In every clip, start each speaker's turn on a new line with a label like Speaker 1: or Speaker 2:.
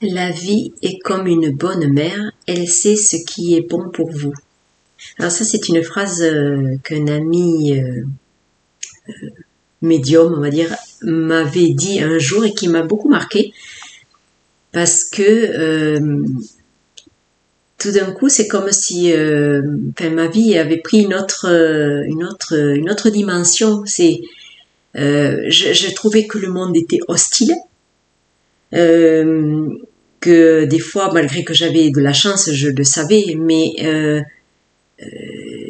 Speaker 1: La vie est comme une bonne mère, elle sait ce qui est bon pour vous. Alors ça, c'est une phrase qu'un ami médium, on va dire, m'avait dit un jour et qui m'a beaucoup marqué parce que tout d'un coup, c'est comme si ma vie avait pris une autre dimension. Je trouvais que le monde était hostile, euh, que des fois, malgré que j'avais de la chance, je le savais, mais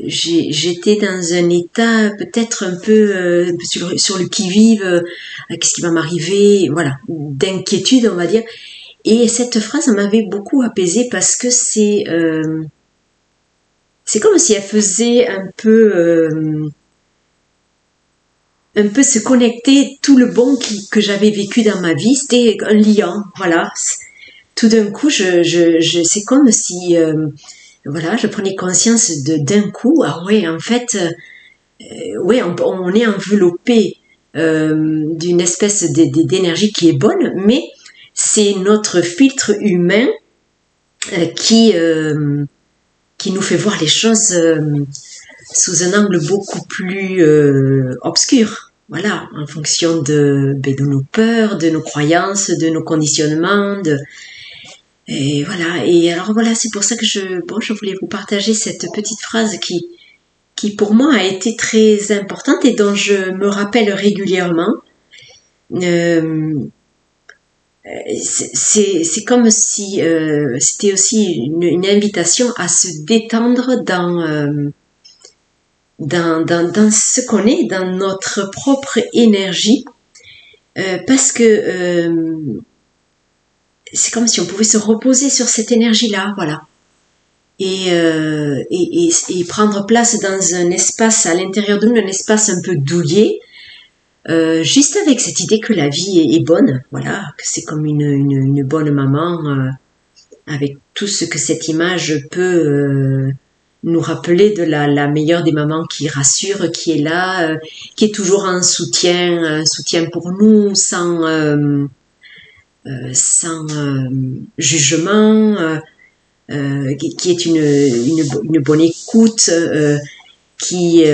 Speaker 1: j'étais dans un état peut-être un peu sur le qui-vive, qu'est-ce qui va m'arriver, voilà, d'inquiétude, on va dire. Et cette phrase m'avait beaucoup apaisée parce que c'est comme si elle faisait un peu se connecter tout le bon que j'avais vécu dans ma vie. C'était un lien, voilà. Tout d'un coup, c'est comme si voilà, je prenais conscience d'un coup, ah ouais, en fait, ouais, on est enveloppé d'une espèce d'énergie qui est bonne, mais c'est notre filtre humain euh, qui euh, qui nous fait voir les choses sous un angle beaucoup plus obscur. Voilà, en fonction de nos peurs, de nos croyances, de nos conditionnements, et voilà. Et alors voilà, c'est pour ça que je voulais vous partager cette petite phrase qui pour moi a été très importante et dont je me rappelle régulièrement. Euh, c'est comme si c'était aussi une invitation à se détendre dans ce qu'on est, dans notre propre énergie, parce que c'est comme si on pouvait se reposer sur cette énergie-là, voilà. Et prendre place dans un espace à l'intérieur de nous, un espace un peu douillet, juste avec cette idée que la vie est bonne, voilà, que c'est comme une bonne maman, avec tout ce que cette image peut nous rappeler de la meilleure des mamans qui rassure, qui est là, qui est toujours un soutien pour nous, sans jugement, qui est une bonne écoute, qui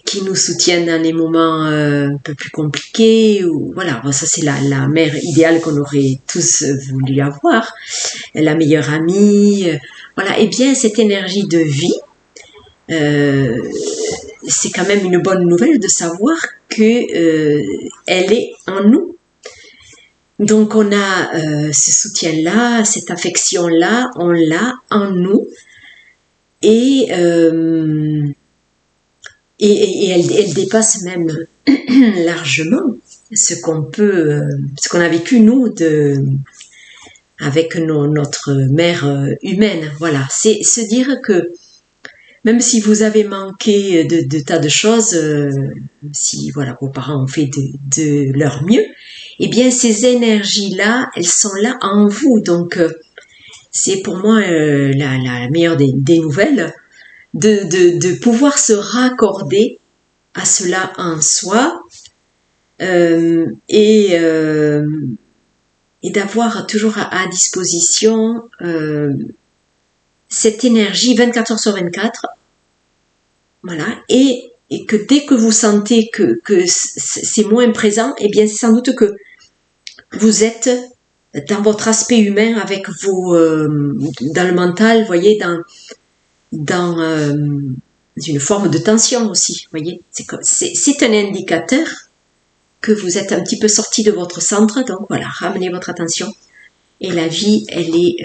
Speaker 1: qui nous soutiennent dans les moments un peu plus compliqués. Ou, voilà, bon, ça c'est la mère idéale qu'on aurait tous voulu avoir, la meilleure amie. Voilà, et bien cette énergie de vie, euh, c'est quand même une bonne nouvelle de savoir que elle est en nous. Donc on a ce soutien-là, cette affection-là, on l'a en nous et elle dépasse même largement ce qu'on a vécu nous avec notre mère humaine. Voilà, c'est se dire que même si vous avez manqué de tas de choses, si voilà vos parents ont fait de leur mieux, eh bien ces énergies-là, elles sont là en vous. Donc c'est pour moi la meilleure des nouvelles de pouvoir se raccorder à cela en soi euh, et, euh, et d'avoir toujours à disposition cette énergie 24 heures sur 24, voilà, et que dès que vous sentez que c'est moins présent, eh bien c'est sans doute que vous êtes dans votre aspect humain avec vos dans le mental, vous voyez, dans une forme de tension aussi, vous voyez, c'est un indicateur que vous êtes un petit peu sorti de votre centre, donc voilà, ramenez votre attention et la vie, elle est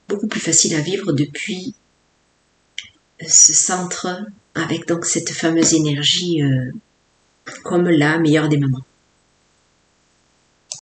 Speaker 1: beaucoup plus facile à vivre depuis ce centre avec donc cette fameuse énergie comme la meilleure des mamans.